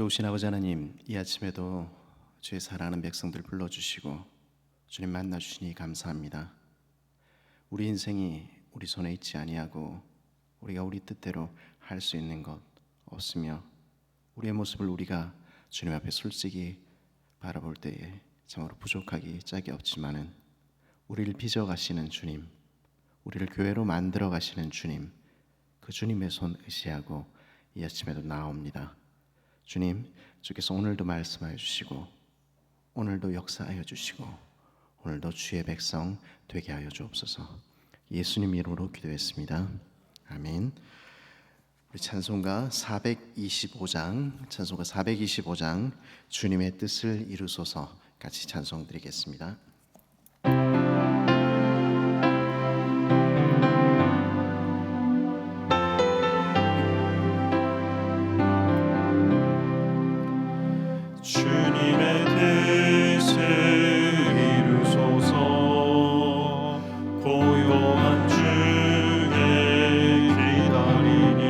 좋으신 아버지 하나님, 이 아침에도 주의 사랑하는 백성들 불러주시고 주님 만나주시니 감사합니다. 우리 인생이 우리 손에 있지 아니하고 우리가 우리 뜻대로 할 수 있는 것 없으며 우리의 모습을 우리가 주님 앞에 솔직히 바라볼 때에 참으로 부족하기 짝이 없지만은 우리를 빚어가시는 주님, 우리를 교회로 만들어 가시는 주님, 그 주님의 손 의지하고 이 아침에도 나옵니다. 주님, 주께서 오늘도 말씀하여 주시고 오늘도 역사하여 주시고 오늘도 주의 백성 되게 하여 주옵소서. 예수님 이름으로 기도했습니다. 아멘. 우리 찬송가 425장 주님의 뜻을 이루소서 같이 찬송 드리겠습니다. 주님의 뜻을 이루소서. 고요한 중에 기다리니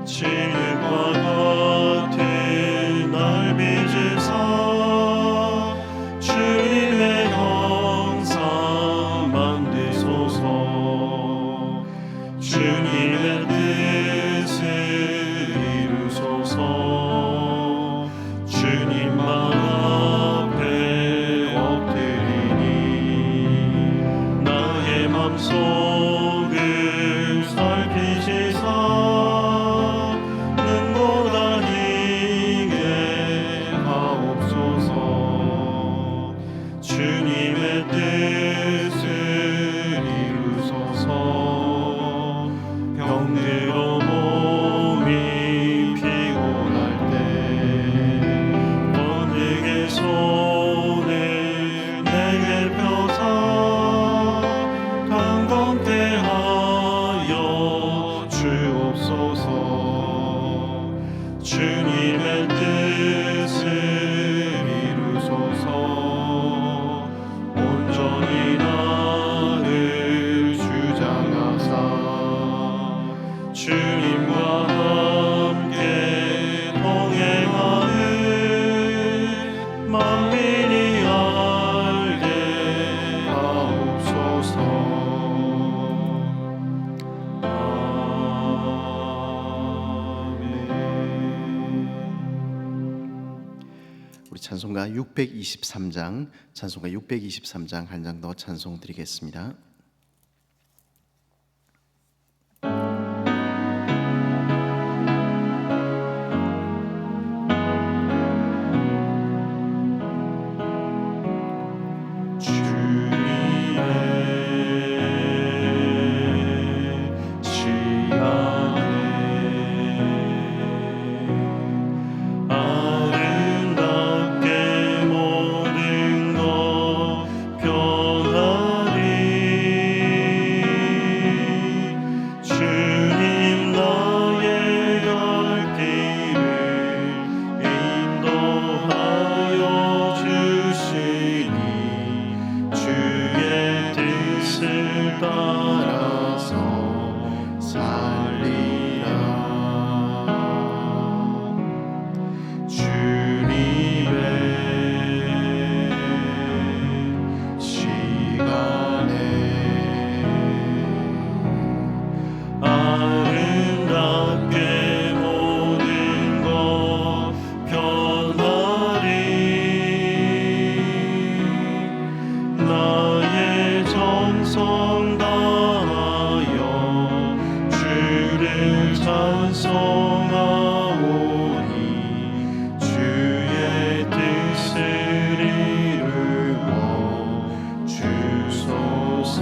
진흙과 같은 날 빚으사 주님의 형상 만드소서. 주님의 뜻을 이루소서. 주님만 앞에 엎드리니 나의 맘속을 살피시사 눈보다 희게 하옵소서. 주님의 뜻을 이루소서. 병들어 몸이 피곤할 때 번득의 손을 내게 펴사 강건케 하여 주옵소서. 주님의 뜻을 이루소서. 온전히 나를 주장하사 주님과 함께 동행하는 만민이 알게 하옵소서. 아멘. 우리 찬송가 623장 한 장 더 찬송 드리겠습니다. 따라서 살리라. 주님의 시간에 아름답게 모든 것 변하리. 나의 정성 다하여 주를 찬송하오니 주의 뜻을 이루어 주소서.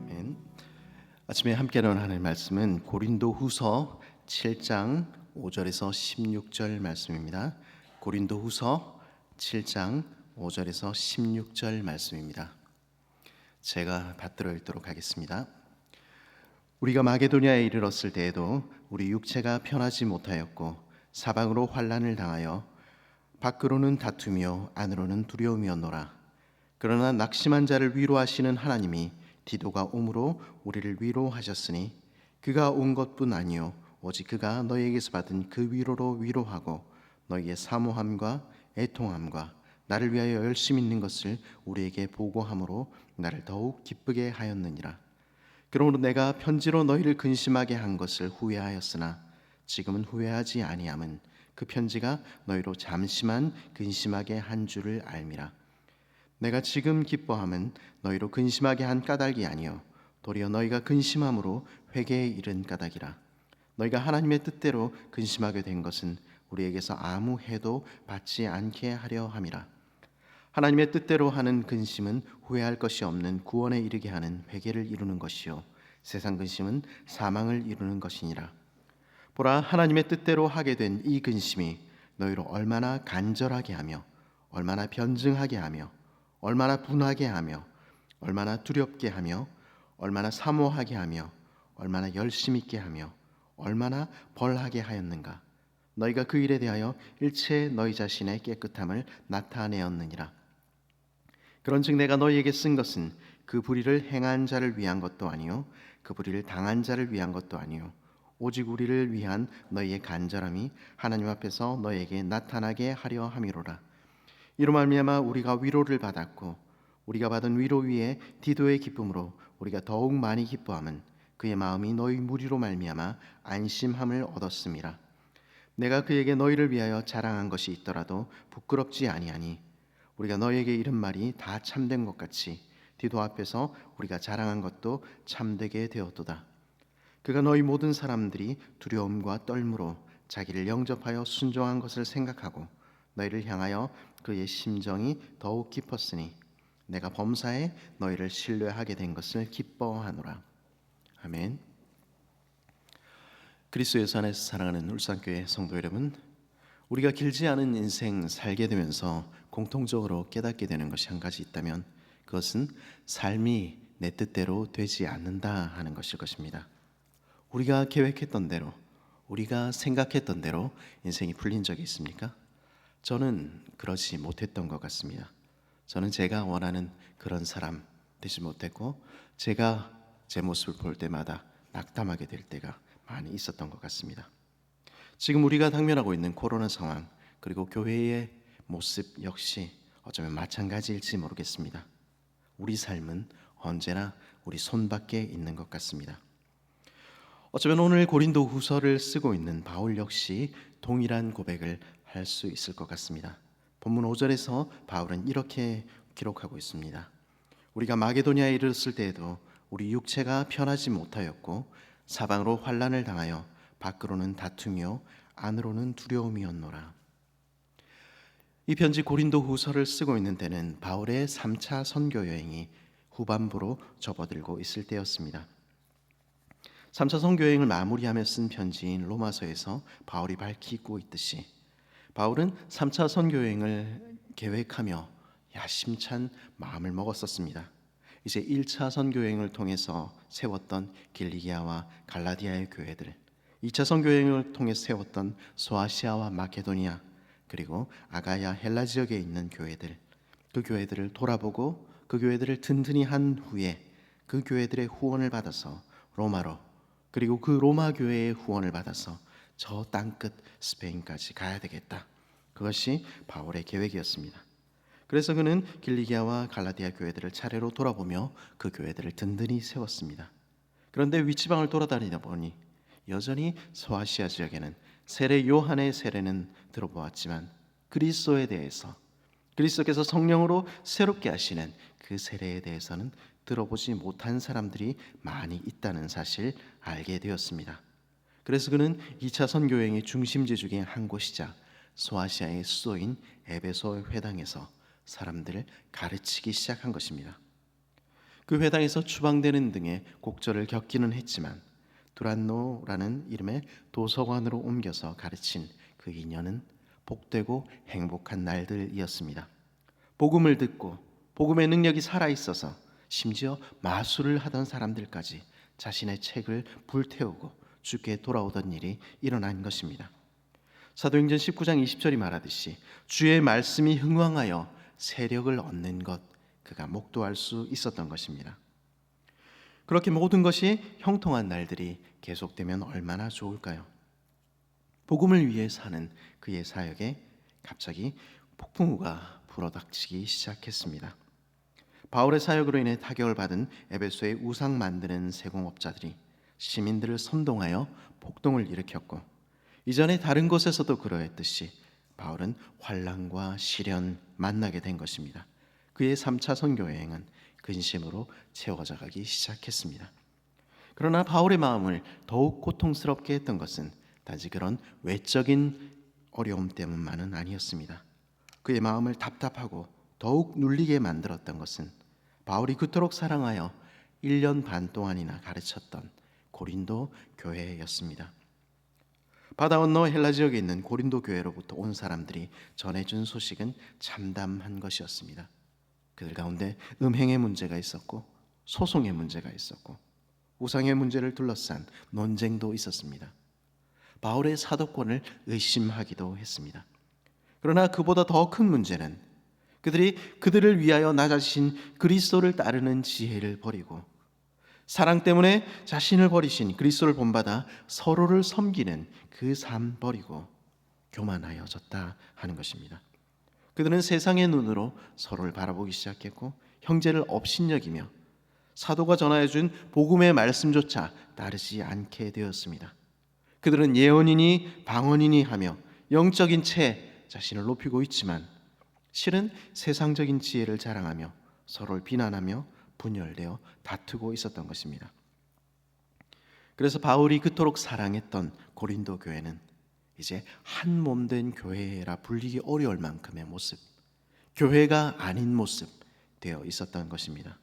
아멘. 아침에 함께 나눈 하나님의 말씀은 고린도후서 7장 5절에서 16절 말씀입니다. 고린도후서 7장 5절에서 16절 말씀입니다. 제가 받들어 읽도록 하겠습니다. 우리가 마게도냐에 이르렀을 때에도 우리 육체가 편하지 못하였고 사방으로 환난을 당하여 밖으로는 다투며 안으로는 두려움이었노라. 그러나 낙심한 자를 위로하시는 하나님이 디도가 옴으로 우리를 위로하셨으니 그가 온 것뿐 아니요 오직 그가 너희에게서 받은 그 위로로 위로하고 너희의 사모함과 애통함과 나를 위하여 열심히 있는 것을 우리에게 보고함으로 나를 더욱 기쁘게 하였느니라. 그러므로 내가 편지로 너희를 근심하게 한 것을 후회하였으나 지금은 후회하지 아니함은 그 편지가 너희로 잠시만 근심하게 한 줄을 알미라. 내가 지금 기뻐함은 너희로 근심하게 한 까닭이 아니요 도리어 너희가 근심함으로 회개에 이른 까닭이라. 너희가 하나님의 뜻대로 근심하게 된 것은 우리에게서 아무 해도 받지 않게 하려 함이라. 하나님의 뜻대로 하는 근심은 후회할 것이 없는 구원에 이르게 하는 회개를 이루는 것이요 세상 근심은 사망을 이루는 것이니라. 보라, 하나님의 뜻대로 하게 된 이 근심이 너희로 얼마나 간절하게 하며 얼마나 변증하게 하며 얼마나 분하게 하며 얼마나 두렵게 하며 얼마나 사모하게 하며 얼마나 열심 있게 하며 얼마나 벌하게 하였는가. 너희가 그 일에 대하여 일체 너희 자신의 깨끗함을 나타내었느니라. 그런즉 내가 너희에게 쓴 것은 그 불의를 행한 자를 위한 것도 아니요 그 불의를 당한 자를 위한 것도 아니요 오직 우리를 위한 너희의 간절함이 하나님 앞에서 너희에게 나타나게 하려 함이로라. 이로 말미암아 우리가 위로를 받았고 우리가 받은 위로 위에 디도의 기쁨으로 우리가 더욱 많이 기뻐함은 그의 마음이 너희 무리로 말미암아 안심함을 얻었음이라. 내가 그에게 너희를 위하여 자랑한 것이 있더라도 부끄럽지 아니하니 우리가 너희에게 이른 말이 다 참된 것 같이 디도 앞에서 우리가 자랑한 것도 참되게 되었도다. 그가 너희 모든 사람들이 두려움과 떨므로 자기를 영접하여 순종한 것을 생각하고 너희를 향하여 그의 심정이 더욱 깊었으니 내가 범사에 너희를 신뢰하게 된 것을 기뻐하노라. 아멘. 그리스도 예수 안에서 사랑하는 울산교회 성도 여러분, 우리가 길지 않은 인생 살게 되면서 공통적으로 깨닫게 되는 것이 한 가지 있다면 그것은 삶이 내 뜻대로 되지 않는다 하는 것일 것입니다. 우리가 계획했던 대로, 우리가 생각했던 대로 인생이 풀린 적이 있습니까? 저는 그러지 못했던 것 같습니다. 저는 제가 원하는 그런 사람 되지 못했고 제가 제 모습을 볼 때마다 낙담하게 될 때가 많이 있었던 것 같습니다. 지금 우리가 당면하고 있는 코로나 상황 그리고 교회의 모습 역시 어쩌면 마찬가지일지 모르겠습니다. 우리 삶은 언제나 우리 손밖에 있는 것 같습니다. 어쩌면 오늘 고린도 후서를 쓰고 있는 바울 역시 동일한 고백을 할 수 있을 것 같습니다. 본문 5절에서 바울은 이렇게 기록하고 있습니다. 우리가 마게도냐에 이르렀을 때에도 우리 육체가 편하지 못하였고 사방으로 환난을 당하여 밖으로는 다툼이요 안으로는 두려움이었노라. 이 편지 고린도 후서를 쓰고 있는 때는 바울의 3차 선교 여행이 후반부로 접어들고 있을 때였습니다. 3차 선교 여행을 마무리하며 쓴 편지인 로마서에서 바울이 밝히고 있듯이 바울은 3차 선교 여행을 계획하며 야심찬 마음을 먹었었습니다. 이제 1차 선교 여행을 통해서 세웠던 길리기아와 갈라디아의 교회들, 2차 선교 여행을 통해 세웠던 소아시아와 마케도니아 그리고 아가야 헬라 지역에 있는 교회들, 그 교회들을 돌아보고 그 교회들을 든든히 한 후에 그 교회들의 후원을 받아서 로마로 그리고 그 로마 교회의 후원을 받아서 저 땅끝 스페인까지 가야 되겠다. 그것이 바울의 계획이었습니다. 그래서 그는 길리기아와 갈라디아 교회들을 차례로 돌아보며 그 교회들을 든든히 세웠습니다. 그런데 위치방을 돌아다니다 보니 여전히 소아시아 지역에는 세례 요한의 세례는 들어보았지만 그리스도에 대해서 그리스도께서 성령으로 새롭게 하시는 그 세례에 대해서는 들어보지 못한 사람들이 많이 있다는 사실 알게 되었습니다. 그래서 그는 2차 선교여행의 중심지 중에 한 곳이자 소아시아의 수도인 에베소 회당에서 사람들을 가르치기 시작한 것입니다. 그 회당에서 추방되는 등의 곡절을 겪기는 했지만 두란노라는 이름의 도서관으로 옮겨서 가르친 그 2년은 복되고 행복한 날들이었습니다. 복음을 듣고 복음의 능력이 살아있어서 심지어 마술을 하던 사람들까지 자신의 책을 불태우고 주께 돌아오던 일이 일어난 것입니다. 사도행전 19장 20절이 말하듯이 주의 말씀이 흥왕하여 세력을 얻는 것 그가 목도할 수 있었던 것입니다. 그렇게 모든 것이 형통한 날들이 계속되면 얼마나 좋을까요? 복음을 위해 사는 그의 사역에 갑자기 폭풍우가 불어닥치기 시작했습니다. 바울의 사역으로 인해 타격을 받은 에베소의 우상 만드는 세공업자들이 시민들을 선동하여 폭동을 일으켰고, 이전에 다른 곳에서도 그러했듯이 바울은 환난과 시련 만나게 된 것입니다. 그의 3차 선교 여행은 근심으로 채워져 가기 시작했습니다. 그러나 바울의 마음을 더욱 고통스럽게 했던 것은 단지 그런 외적인 어려움 때문만은 아니었습니다. 그의 마음을 답답하고 더욱 눌리게 만들었던 것은 바울이 그토록 사랑하여 1년 반 동안이나 가르쳤던 고린도 교회였습니다. 바다 건너 헬라 지역에 있는 고린도 교회로부터 온 사람들이 전해준 소식은 참담한 것이었습니다. 그들 가운데 음행의 문제가 있었고, 소송의 문제가 있었고, 우상의 문제를 둘러싼 논쟁도 있었습니다. 바울의 사도권을 의심하기도 했습니다. 그러나 그보다 더 큰 문제는 그들이 그들을 위하여 낮아지신 그리스도를 따르는 지혜를 버리고 사랑 때문에 자신을 버리신 그리스도를 본받아 서로를 섬기는 그 삶 버리고 교만하여졌다 하는 것입니다. 그들은 세상의 눈으로 서로를 바라보기 시작했고, 형제를 업신여기며 사도가 전하여준 복음의 말씀조차 따르지 않게 되었습니다. 그들은 예언이니 방언이니 하며 영적인 채 자신을 높이고 있지만 실은 세상적인 지혜를 자랑하며 서로를 비난하며 분열되어 다투고 있었던 것입니다. 그래서 바울이 그토록 사랑했던 고린도 교회는 이제 한 몸 된 교회라 불리기 어려울 만큼의 모습, 교회가 아닌 모습 되어 있었던 것입니다.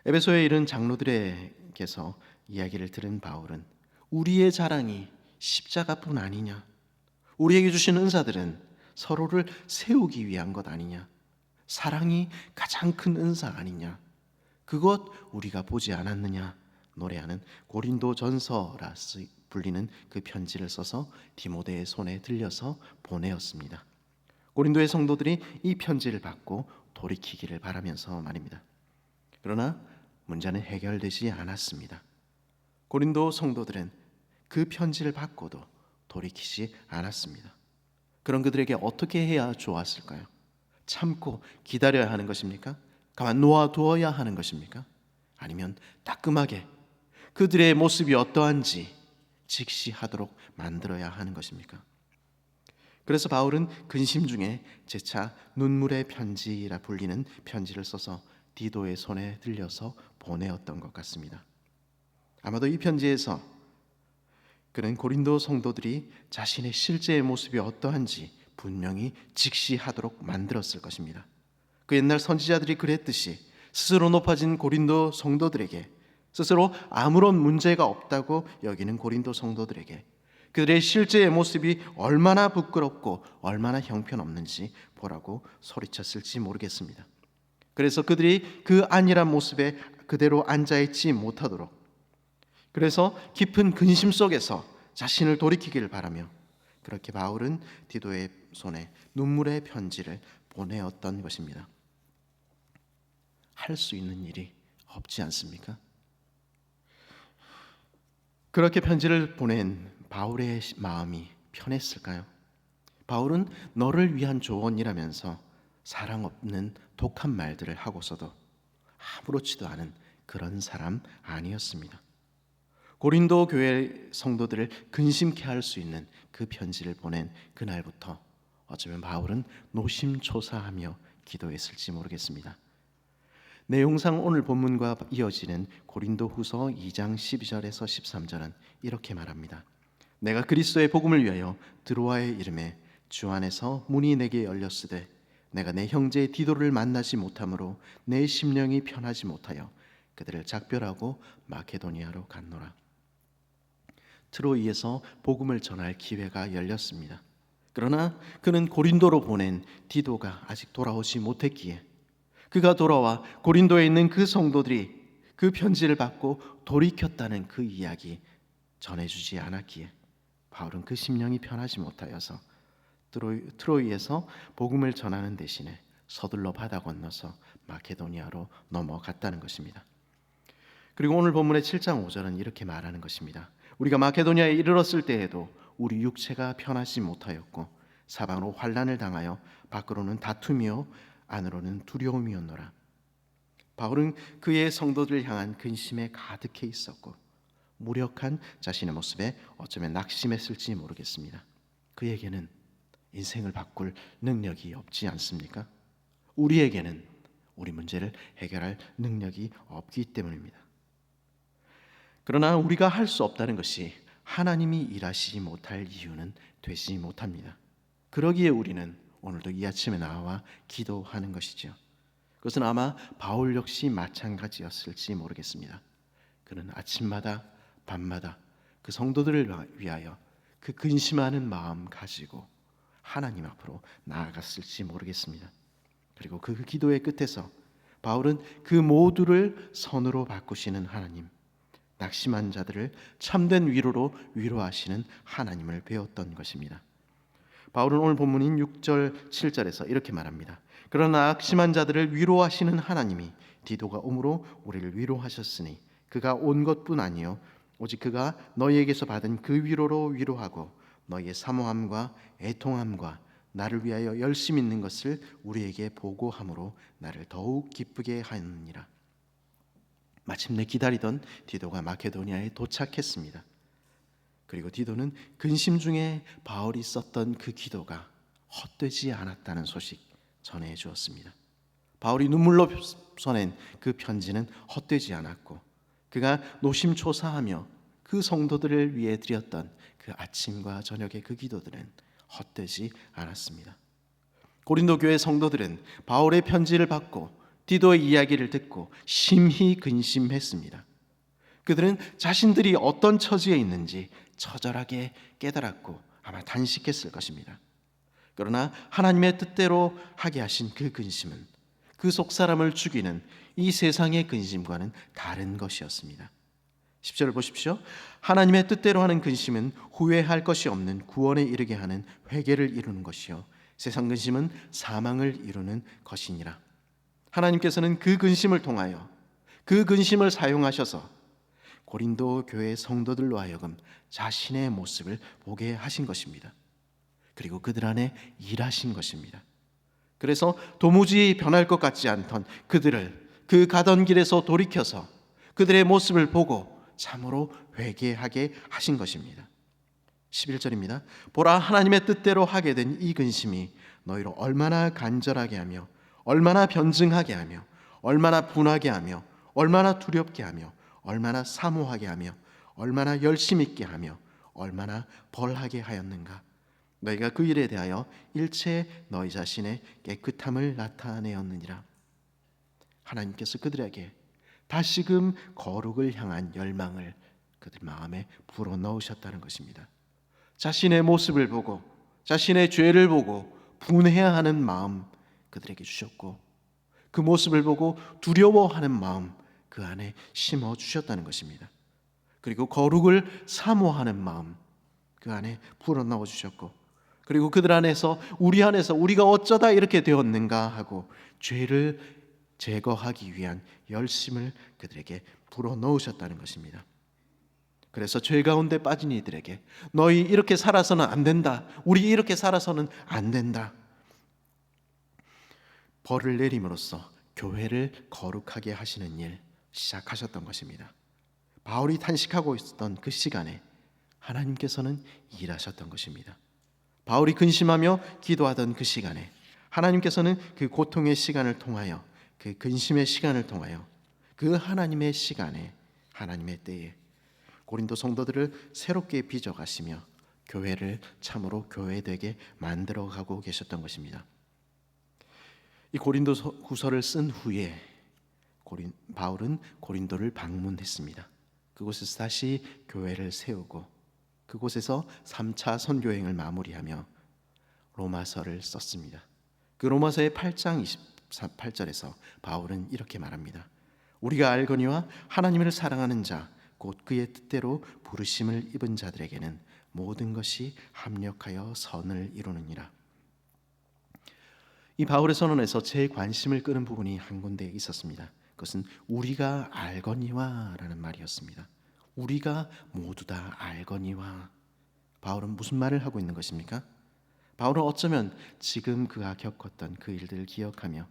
에베소에 이른 장로들에게서 이야기를 들은 바울은 우리의 자랑이 십자가뿐 아니냐, 우리에게 주신 은사들은 서로를 세우기 위한 것 아니냐, 사랑이 가장 큰 은사 아니냐, 그것 우리가 보지 않았느냐 노래하는 고린도 전서라 불리는 그 편지를 써서 디모데의 손에 들려서 보내었습니다. 고린도의 성도들이 이 편지를 받고 돌이키기를 바라면서 말입니다. 그러나 문제는 해결되지 않았습니다. 고린도 성도들은 그 편지를 받고도 돌이키지 않았습니다. 그런 그들에게 어떻게 해야 좋았을까요? 참고 기다려야 하는 것입니까? 가만 놓아두어야 하는 것입니까? 아니면 따끔하게 그들의 모습이 어떠한지 직시하도록 만들어야 하는 것입니까? 그래서 바울은 근심 중에 재차 눈물의 편지라 불리는 편지를 써서 디도의 손에 들려서 보내었던 것 같습니다. 아마도 이 편지에서 그는 고린도 성도들이 자신의 실제의 모습이 어떠한지 분명히 직시하도록 만들었을 것입니다. 그 옛날 선지자들이 그랬듯이 스스로 높아진 고린도 성도들에게, 스스로 아무런 문제가 없다고 여기는 고린도 성도들에게 그들의 실제의 모습이 얼마나 부끄럽고 얼마나 형편없는지 보라고 소리쳤을지 모르겠습니다. 그래서 그들이 그 안일한 모습에 그대로 앉아있지 못하도록, 그래서 깊은 근심 속에서 자신을 돌이키기를 바라며 그렇게 바울은 디도의 손에 눈물의 편지를 보내었던 것입니다. 할 수 있는 일이 없지 않습니까? 그렇게 편지를 보낸 바울의 마음이 편했을까요? 바울은 너를 위한 조언이라면서 사랑 없는 독한 말들을 하고서도 아무렇지도 않은 그런 사람 아니었습니다. 고린도 교회 성도들을 근심케 할 수 있는 그 편지를 보낸 그날부터 어쩌면 바울은 노심초사하며 기도했을지 모르겠습니다. 내용상 오늘 본문과 이어지는 고린도후서 2장 12절에서 13절은 이렇게 말합니다. 내가 그리스도의 복음을 위하여 드로아의 이름에 주 안에서 문이 내게 열렸으되 내가 내 형제 디도를 만나지 못하므로 내 심령이 편하지 못하여 그들을 작별하고 마케도니아로 갔노라. 트로이에서 복음을 전할 기회가 열렸습니다. 그러나 그는 고린도로 보낸 디도가 아직 돌아오지 못했기에 그가 돌아와 고린도에 있는 그 성도들이 그 편지를 받고 돌이켰다는 그 이야기 전해주지 않았기에 바울은 그 심령이 편하지 못하여서 트로이에서 복음을 전하는 대신에 서둘러 바다 건너서 마케도니아로 넘어갔다는 것입니다. 그리고 오늘 본문의 7장 5절은 이렇게 말하는 것입니다. 우리가 마케도니아에 이르렀을 때에도 우리 육체가 편하지 못하였고 사방으로 환난을 당하여 밖으로는 다툼이요 안으로는 두려움이었노라. 바울은 그의 성도들을 향한 근심에 가득해 있었고 무력한 자신의 모습에 어쩌면 낙심했을지 모르겠습니다. 그에게는 인생을 바꿀 능력이 없지 않습니까? 우리에게는 우리 문제를 해결할 능력이 없기 때문입니다. 그러나 우리가 할 수 없다는 것이 하나님이 일하시지 못할 이유는 되지 못합니다. 그러기에 우리는 오늘도 이 아침에 나와 기도하는 것이죠. 그것은 아마 바울 역시 마찬가지였을지 모르겠습니다. 그는 아침마다 밤마다 그 성도들을 위하여 그 근심하는 마음 가지고 하나님 앞으로 나아갔을지 모르겠습니다. 그리고 그 기도의 끝에서 바울은 그 모두를 선으로 바꾸시는 하나님, 낙심한 자들을 참된 위로로 위로하시는 하나님을 배웠던 것입니다. 바울은 오늘 본문인 6절 7절에서 이렇게 말합니다. 그러나 낙심한 자들을 위로하시는 하나님이 디도가 오므로 우리를 위로하셨으니 그가 온 것뿐 아니요 오직 그가 너희에게서 받은 그 위로로 위로하고 너희의 사모함과 애통함과 나를 위하여 열심 있는 것을 우리에게 보고함으로 나를 더욱 기쁘게 하느니라. 마침내 기다리던 디도가 마케도니아에 도착했습니다. 그리고 디도는 근심 중에 바울이 썼던 그 기도가 헛되지 않았다는 소식 전해 주었습니다. 바울이 눈물로 써낸 그 편지는 헛되지 않았고 그가 노심초사하며 그 성도들을 위해 드렸던 그 아침과 저녁의 그 기도들은 헛되지 않았습니다. 고린도 교회 성도들은 바울의 편지를 받고 디도의 이야기를 듣고 심히 근심했습니다. 그들은 자신들이 어떤 처지에 있는지 처절하게 깨달았고 아마 단식했을 것입니다. 그러나 하나님의 뜻대로 하게 하신 그 근심은 그 속사람을 죽이는 이 세상의 근심과는 다른 것이었습니다. 10절을 보십시오. 하나님의 뜻대로 하는 근심은 후회할 것이 없는 구원에 이르게 하는 회개를 이루는 것이요 세상 근심은 사망을 이루는 것이니라. 하나님께서는 그 근심을 통하여 그 근심을 사용하셔서 고린도 교회 성도들로 하여금 자신의 모습을 보게 하신 것입니다. 그리고 그들 안에 일하신 것입니다. 그래서 도무지 변할 것 같지 않던 그들을 그 가던 길에서 돌이켜서 그들의 모습을 보고 참으로 회개하게 하신 것입니다. 11절입니다. 보라, 하나님의 뜻대로 하게 된 이 근심이 너희로 얼마나 간절하게 하며 얼마나 변증하게 하며 얼마나 분하게 하며 얼마나 두렵게 하며 얼마나 사모하게 하며 얼마나 열심 있게 하며 얼마나 벌하게 하였는가. 너희가 그 일에 대하여 일체 너희 자신의 깨끗함을 나타내었느니라. 하나님께서 그들에게 다시금 거룩을 향한 열망을 그들 마음에 불어넣으셨다는 것입니다. 자신의 모습을 보고 자신의 죄를 보고 분해야 하는 마음 그들에게 주셨고 그 모습을 보고 두려워하는 마음 그 안에 심어 주셨다는 것입니다. 그리고 거룩을 사모하는 마음 그 안에 불어넣어 주셨고 그리고 그들 안에서 우리 안에서 우리가 어쩌다 이렇게 되었는가 하고 죄를 제거하기 위한 열심을 그들에게 불어넣으셨다는 것입니다. 그래서 죄 가운데 빠진 이들에게 너희 이렇게 살아서는 안 된다. 우리 이렇게 살아서는 안 된다. 벌을 내림으로써 교회를 거룩하게 하시는 일 시작하셨던 것입니다. 바울이 탄식하고 있었던 그 시간에 하나님께서는 일하셨던 것입니다. 바울이 근심하며 기도하던 그 시간에 하나님께서는 그 고통의 시간을 통하여 그 근심의 시간을 통하여 그 하나님의 시간에 하나님의 때에 고린도 성도들을 새롭게 빚어가시며 교회를 참으로 교회되게 만들어가고 계셨던 것입니다. 이 고린도 후서를 쓴 후에 바울은 고린도를 방문했습니다. 그곳에서 다시 교회를 세우고 그곳에서 3차 선교행을 마무리하며 로마서를 썼습니다. 그 로마서의 8장 28절에서 바울은 이렇게 말합니다. 우리가 알거니와 하나님을 사랑하는 자 곧 그의 뜻대로 부르심을 입은 자들에게는 모든 것이 합력하여 선을 이루느니라. 이 바울의 선언에서 제 관심을 끄는 부분이 한 군데 있었습니다. 그것은 우리가 알거니와 라는 말이었습니다. 우리가 모두 다 알거니와. 바울은 무슨 말을 하고 있는 것입니까? 바울은 어쩌면 지금 그가 겪었던 그 일들을 기억하며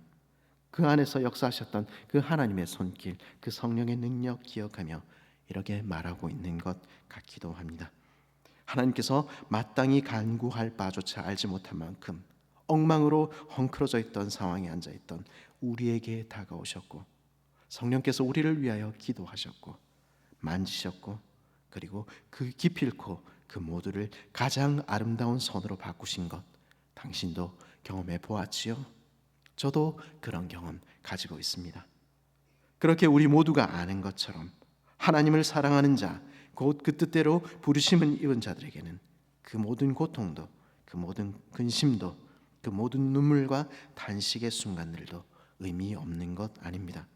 그 안에서 역사하셨던 그 하나님의 손길, 그 성령의 능력 기억하며 이렇게 말하고 있는 것 같기도 합니다. 하나님께서 마땅히 간구할 바조차 알지 못한 만큼 엉망으로 헝클어져 있던 상황에 앉아있던 우리에게 다가오셨고, 성령께서 우리를 위하여 기도하셨고 만지셨고, 그리고 그 기필코 그 모두를 가장 아름다운 선으로 바꾸신 것 당신도 경험해 보았지요? 저도 그런 경험 가지고 있습니다. 그렇게 우리 모두가 아는 것처럼 하나님을 사랑하는 자, 곧 그 뜻대로 부르심을 입은 자들에게는 그 모든 고통도, 그 모든 근심도, 그 모든 눈물과 단식의 순간들도 의미 없는 것 아닙니다.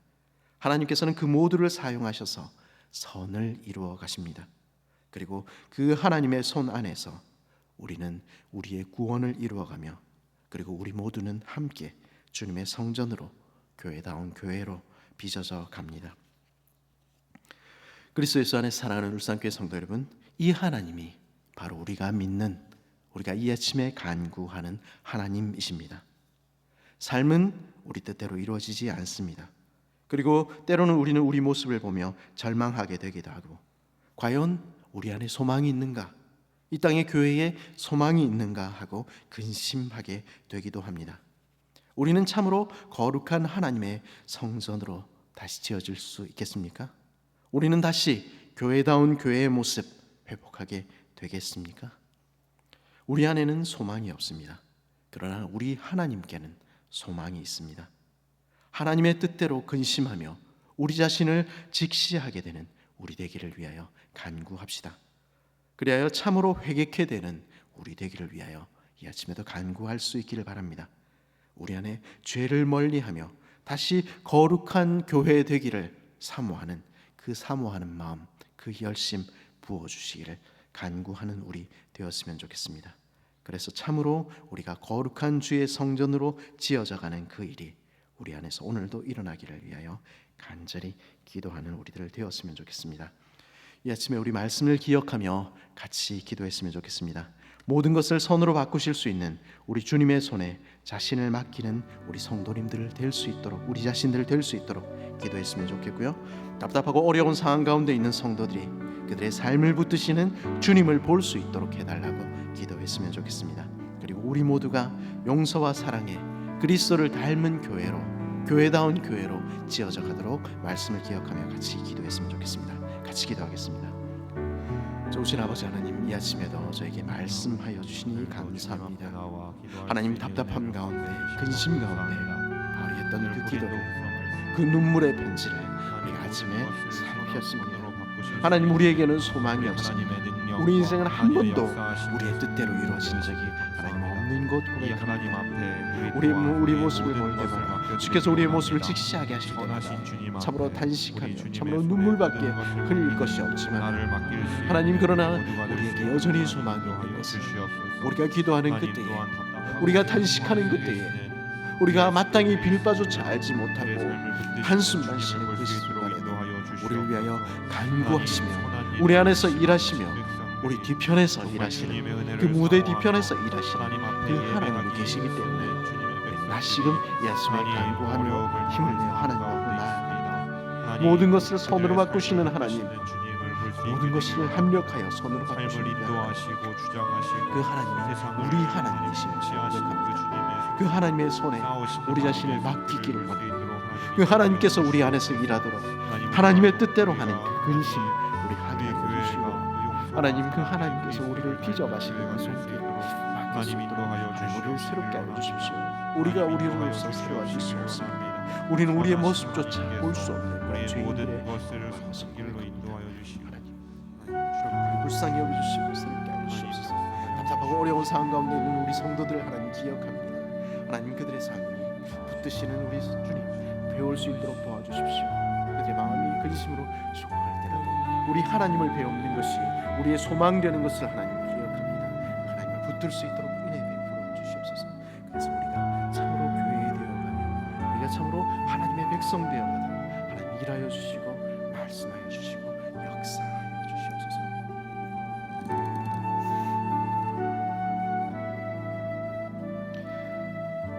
하나님께서는 그 모두를 사용하셔서 선을 이루어 가십니다. 그리고 그 하나님의 손 안에서 우리는 우리의 구원을 이루어가며, 그리고 우리 모두는 함께 주님의 성전으로, 교회다운 교회로 빚어져 갑니다. 그리스도 예수 안에 사랑하는 울산교회 성도 여러분, 이 하나님이 바로 우리가 믿는, 우리가 이 아침에 간구하는 하나님이십니다. 삶은 우리 뜻대로 이루어지지 않습니다. 그리고 때로는 우리는 우리 모습을 보며 절망하게 되기도 하고, 과연 우리 안에 소망이 있는가, 이 땅의 교회에 소망이 있는가 하고 근심하게 되기도 합니다. 우리는 참으로 거룩한 하나님의 성전으로 다시 지어질 수 있겠습니까? 우리는 다시 교회다운 교회의 모습 회복하게 되겠습니까? 우리 안에는 소망이 없습니다. 그러나 우리 하나님께는 소망이 있습니다. 하나님의 뜻대로 근심하며 우리 자신을 직시하게 되는 우리 되기를 위하여 간구합시다. 그리하여 참으로 회개케 되는 우리 되기를 위하여 이 아침에도 간구할 수 있기를 바랍니다. 우리 안에 죄를 멀리하며 다시 거룩한 교회 되기를 사모하는 그 사모하는 마음, 그 열심 부어주시기를 간구하는 우리 되었으면 좋겠습니다. 그래서 참으로 우리가 거룩한 주의 성전으로 지어져가는 그 일이 우리 안에서 오늘도 일어나기를 위하여 간절히 기도하는 우리들 되었으면 좋겠습니다. 이 아침에 우리 말씀을 기억하며 같이 기도했으면 좋겠습니다. 모든 것을 선으로 바꾸실 수 있는 우리 주님의 손에 자신을 맡기는 우리 성도님들 될 수 있도록, 우리 자신들 될 수 있도록 기도했으면 좋겠고요. 답답하고 어려운 상황 가운데 있는 성도들이 그들의 삶을 붙드시는 주님을 볼 수 있도록 해달라고 기도했으면 좋겠습니다. 그리고 우리 모두가 용서와 사랑에 그리스도를 닮은 교회로, 교회다운 교회로 지어져 가도록 말씀을 기억하며 같이 기도했으면 좋겠습니다. 같이 기도하겠습니다. 좋으신 아버지 하나님, 이 아침에도 저에게 말씀하여 주시니 감사합니다. 하나님, 답답함 가운데, 근심 가운데 바울이 했던 그 기도를, 그 눈물의 편지를 우리가 아침에 살폈습니다. 하나님, 우리에게는 소망이 없습니다. 우리 인생은 한 번도 우리의 뜻대로 이루어진 적이 하나님 없는 것 고백합니다. 우리 모습을 볼 때마다 주께서 우리의 모습을 직시하게 하실 때마다 참으로 단식하며 참으로 눈물밖에 흘릴 것이 없지만 하나님, 그러나 우리에게 여전히 소망이 있는 것은 우리가 기도하는 그때에, 우리가 단식하는 그때에, 우리가 마땅히 빌 바조차 알지 못하고 한숨만 쉬는 그 순간에도 우리를 위하여 간구하시며 우리 안에서 일하시며 우리 뒤편에서 일하시는, 그 무대 뒤편에서 일하시는 그 하나님이 계시기 때문에 다시금 이 아침에 간구하며 힘을 내어 하나님 앞으로 나아갑니다. 모든 것을 손으로 바꾸시는 하나님, 모든 것을 합력하여 손으로 바꾸시는 그 하나님은 우리 하나님이심을 고백합니다. 그 하나님의 손에 우리 자신을 맡기기를 원합니다. 그 하나님께서 우리 안에서 일하도록 하나님의 뜻대로 하는 그 근심 우리 하게 해주시고, 하나님, 그 하나님께서 우리를 빚어가시는 그 손길로 맡길 수 있도록 우리를 새롭게 하여 주십시오. 우리가 우리로서 새로워질 수 없습니다. 우리는 우리의 모습조차 볼 수 없는 그런 죄인들의 모습을 하나님 불쌍히 여겨주시고 새롭게 하여 주시옵소서. 답답하고 어려운 상황 가운데 있는 우리 성도들을 하나님 기억합니다. 하나님, 그들의 삶이 붙드시는 우리 주님 배울 수 있도록 도와주십시오. 그들의 마음이 근심으로 죽어갈 때라도 우리 하나님을 배우는 것이 우리의 소망되는 것을 하나님 기억합니다. 하나님을 붙들 수 있도록 은혜 베풀어 주시옵소서. 그래서 우리가 참으로 교회 되어가며 우리가 참으로 하나님의 백성 되어가도록 일하여 주시고 말씀하여 주시고 역사하여 주시옵소서.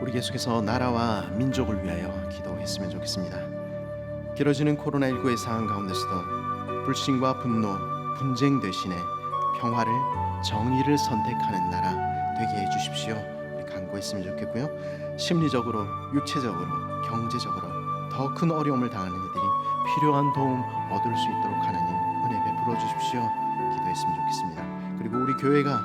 우리 계속해서 나라와 민족을 위하여 기도했으면 좋겠습니다. 길어지는 코로나19의 상황 가운데서도 불신과 분노, 분쟁 대신에 평화를, 정의를 선택하는 나라 되게 해주십시오. 우리 간구했으면 좋겠고요. 심리적으로, 육체적으로, 경제적으로 더 큰 어려움을 당하는 이들이 필요한 도움 얻을 수 있도록 하나님 은혜 베풀어 주십시오. 기도했으면 좋겠습니다. 그리고 우리 교회가,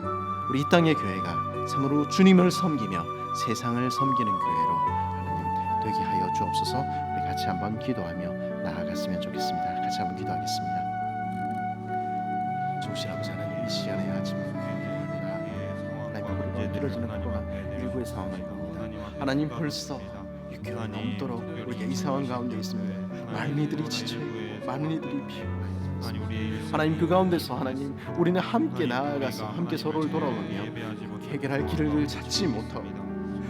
우리 이 땅의 교회가 참으로 주님을 섬기며 세상을 섬기는 교회로 하나님 되게 하여 주옵소서. 우리 같이 한번 기도하며 나아갔으면 좋겠습니다. 같이 한번 기도하겠습니다. 주신 아버지 하나님, 이 시간에 아침에 하나님 우리가 길어지는 코로나19의 상황을 봅니다. 하나님 벌써 6개월 넘도록 우리가 이 상황 가운데 있습니다. 많은 이들이 지쳐있고 많은 이들이 피곤하여 하나님 그 가운데서 하나님 우리는 함께 나아가서 함께 서로를 돌아보며 해결할 길을 찾지 못하고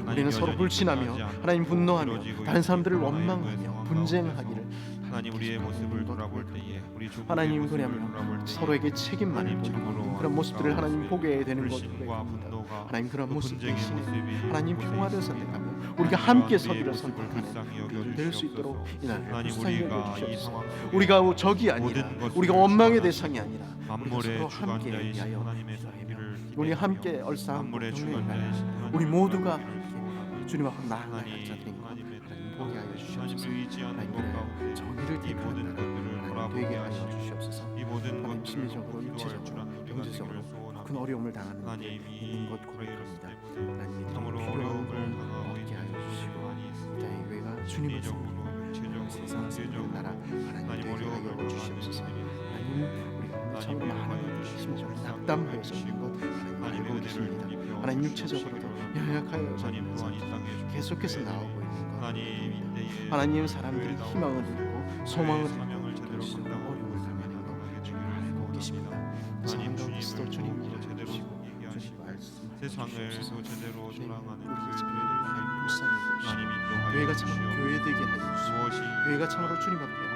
우리는 서로 불신하며 하나님 분노하며 다른 사람들을 원망하며 분쟁하기를 하나님 우리의 모습을 돌아볼 때에 우리 하나님 그러면 서로에게 책임만을 보는 그런 모습들을 하나님 보게 되는 것입니다. 하나님 그런 모습 대신에 하나님 평화를 선택하며 우리가 함께 서기를 선택하는 우리를 될 수 있도록 이날을 불쌍히 여겨주시옵소서. 우리가 적이 아니라 우리가 원망의 대상이 아니라 우리가 서로 함께 위하여 우리 함께 얼싸안고 동행하여 우리 모두가 주님 앞에 나아갈 자들인 것 하나님 보게 하여 주시옵소서. 하나님 정의를 택하는 나라 되게 하여 주시옵소서. 하나님 심리적으로, 육체적으로, 경제적으로 큰 어려움을 당하는 이들 있는 것 고백합니다. 하나님 필요한 걸 얻게 하여 주시고 이 땅의 교회가 주님을 섬기고 세상을 섬기는 나라 하나님 되게 하여 주시옵소서. 하나님 우리가 참으로 많은 심지어 낙담하여서 있는 것 하나님 알고 계십니다. 하나님 육체적으로도 연약하여 계속해서 나오고 있는 것 하나님 사람들이 희망을 잃고 소망을 잃고 결국 어려움을 당하는 것 주님 알고 계십니다. 상황 가운데서도 주님 일해주시고 주님 말씀하시옵소서. 제대로 돌아가는 우리 집회를 불쌍히 여기시고 교회가 참으로 교회되게 하여 주시고 교회가 참으로 주님 앞에